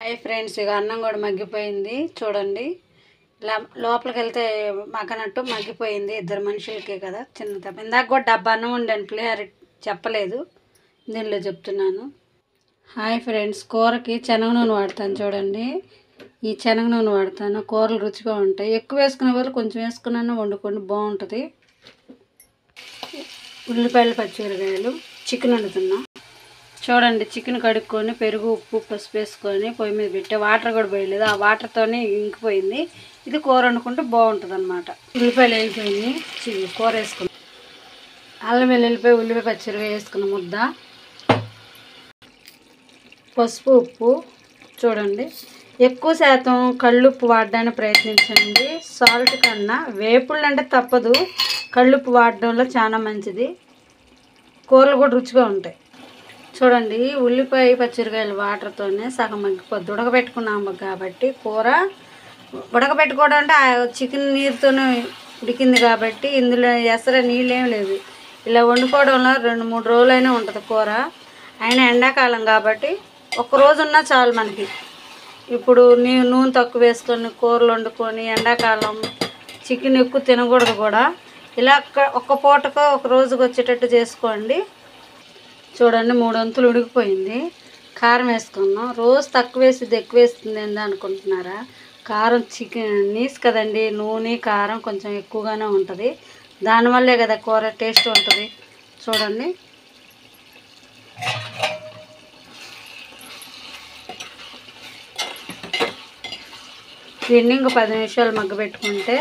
Hi friends, ఇక అన్నం కూడా మగ్గిపోయింది చూడండి. ఇలా లోపలికి వెళ్తే మగ్గనట్టు మగ్గిపోయింది. ఇద్దరు మనుషులకే కదా, చిన్న తప్ప. ఇందాక కూడా డబ్బా అన్నం ఉండండి, పులిహోర చెప్పలేదు, దీనిలో చెప్తున్నాను. హాయ్ ఫ్రెండ్స్, కూరకి శనగ నూనె వాడతాను చూడండి. ఈ శనగ నూనె వాడతాను, కూరలు రుచిగా ఉంటాయి. ఎక్కువ వేసుకునే వాళ్ళు కొంచెం వేసుకున్నా వండుకోండి, బాగుంటుంది. ఉల్లిపాయలు, పచ్చిమిరకాయలు, చికెన్ వండుతున్నా చూడండి. చికెన్ కడుక్కొని పెరుగు, ఉప్పు, పసుపు వేసుకొని పొయ్యి మీద పెట్టి వాటర్ కూడా పోయలేదు, ఆ వాటర్తోనే ఇంకిపోయింది. ఇది కూర వండుకుంటే బాగుంటుంది అన్నమాట. ఉల్లిపాయలు వేగిపోయింది, కూర వేసుకున్నాం. అల్లం వెల్లుల్లిపాయ, ఉల్లిపాయ, పచ్చిమిరకాయ వేసుకున్న ముద్ద, పసుపు, ఉప్పు. చూడండి, ఎక్కువ శాతం కళ్ళుప్పు వాడడానికి ప్రయత్నించండి. సాల్ట్ కన్నా వేపుళ్ళు అంటే తప్పదు, కళ్ళుప్పు వాడడంలో చాలా మంచిది. కూరలు కూడా రుచిగా ఉంటాయి. చూడండి, ఉల్లిపాయ, పచ్చిమిరకాయలు వాటర్తోనే సగం మగ్గిపోద్ది. ఉడకబెట్టుకున్నాము కాబట్టి కూర ఉడకబెట్టుకోవడం అంటే చికెన్ నీరుతోనే ఉడికింది కాబట్టి ఇందులో ఎసర నీళ్ళేం లేదు. ఇలా వండుకోవడంలో 2-3 రోజులైనా ఉంటుంది కూర. అయినా ఎండాకాలం కాబట్టి ఒక్కరోజు ఉన్నా చాలు మనకి. ఇప్పుడు నూనె తక్కువ వేసుకొని కూరలు వండుకొని ఎండాకాలం చికెన్ ఎక్కువ తినకూడదు కూడా. ఇలా ఒక్క పూటకో ఒక రోజుకి వచ్చేటట్టు చేసుకోండి. చూడండి, 3 వంతులు ఉడికిపోయింది. కారం వేసుకున్నాం. రోజు తక్కువ వేసిద్ది ఎక్కువ వేస్తుంది ఏంది అనుకుంటున్నారా? కారం చికెన్ నీసు కదండి, నూనె కారం కొంచెం ఎక్కువగానే ఉంటుంది. దానివల్లే కదా కూర టేస్ట్ ఉంటుంది. చూడండి, దీన్ని ఇంకో 10 నిమిషాలు మగ్గబెట్టుకుంటే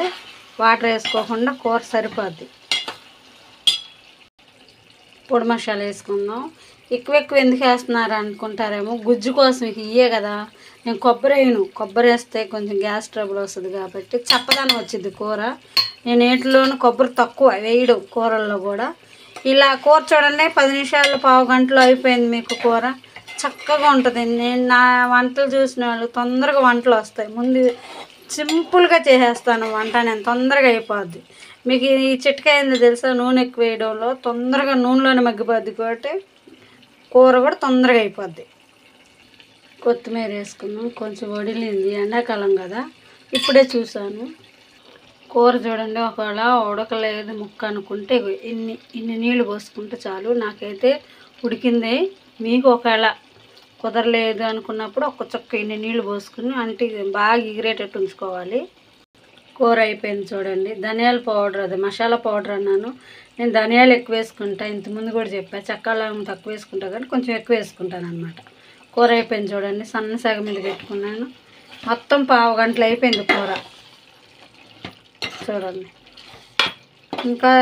వాటర్ వేసుకోకుండా కూర సరిపోద్ది. పొడి మసాలా వేసుకుందాం. ఎక్కువ ఎందుకు వేస్తున్నారు అనుకుంటారేమో, గుజ్జు కోసం. ఇవే కదా, నేను కొబ్బరి వేయను. కొబ్బరి వేస్తే కొంచెం గ్యాస్ ట్రబుల్ వస్తుంది కాబట్టి చప్పదనం వచ్చింది కూర. నేను వీటిలోనూ కొబ్బరి తక్కువ వేయడం కూరల్లో కూడా. ఇలా కూర చూడండి, 10 నిమిషాలు, పావు గంటలో అయిపోయింది మీకు కూర. చక్కగా ఉంటుంది. నేను నా వంటలు చూసిన వాళ్ళు తొందరగా వంటలు వస్తాయి. ముందు సింపుల్గా చేసేస్తాను వంట, నేను తొందరగా అయిపోద్ది. మీకు ఈ చిట్కా ఏందో తెలుసా? నూనె ఎక్కువ వేయడంలో తొందరగా నూనెలోనే మగ్గిపోద్ది కాబట్టి కూర కూడా తొందరగా అయిపోద్ది. కొత్తిమీర వేసుకున్నాం. కొంచెం వడిలింది, ఎండాకాలం కదా, ఇప్పుడే చూసాను. కూర చూడండి, ఒకవేళ ఉడకలేదు ముక్క అనుకుంటే ఇన్ని నీళ్ళు పోసుకుంటే చాలు. నాకైతే ఉడికింది. మీకు ఒకవేళ కుదరలేదు అనుకున్నప్పుడు ఒక చుక్క ఇన్ని నీళ్ళు పోసుకుని అంటే బాగా ఎగిరేటట్టు ఉంచుకోవాలి. కూర అయిపోయింది చూడండి. ధనియాల పౌడర్, అది మసాలా పౌడర్ అన్నాను నేను. ధనియాలు ఎక్కువ వేసుకుంటా, ఇంతకుముందు కూడా చెప్పా. చక్కాలం తక్కువ వేసుకుంటా కానీ కొంచెం ఎక్కువ వేసుకుంటాను అనమాట. కూర అయిపోయింది చూడండి, సన్న సగ మీద పెట్టుకున్నాను. మొత్తం పావు గంటలు అయిపోయింది కూర. చూడండి, ఇంకా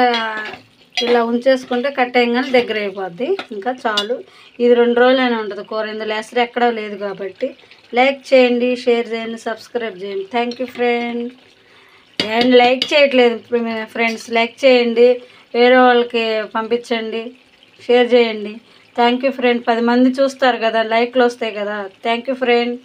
ఇలా ఉంచేసుకుంటే కట్టేయంగానే దగ్గర అయిపోద్ది. ఇంకా చాలు. ఇది 2 రోజులైనా ఉంటుంది కూర. ఇందులో ఎసరు ఎక్కడా లేదు కాబట్టి లైక్ చేయండి, షేర్ చేయండి, సబ్స్క్రైబ్ చేయండి. Thank you friends. And like చేయట్లేదు ఫ్రెండ్స్, లైక్ చేయండి, వేరే వాళ్ళకి పంపించండి, షేర్ చేయండి. Thank you friend. 10 మంది చూస్తారు కదా, లైక్లు వస్తాయి కదా. Thank you friend.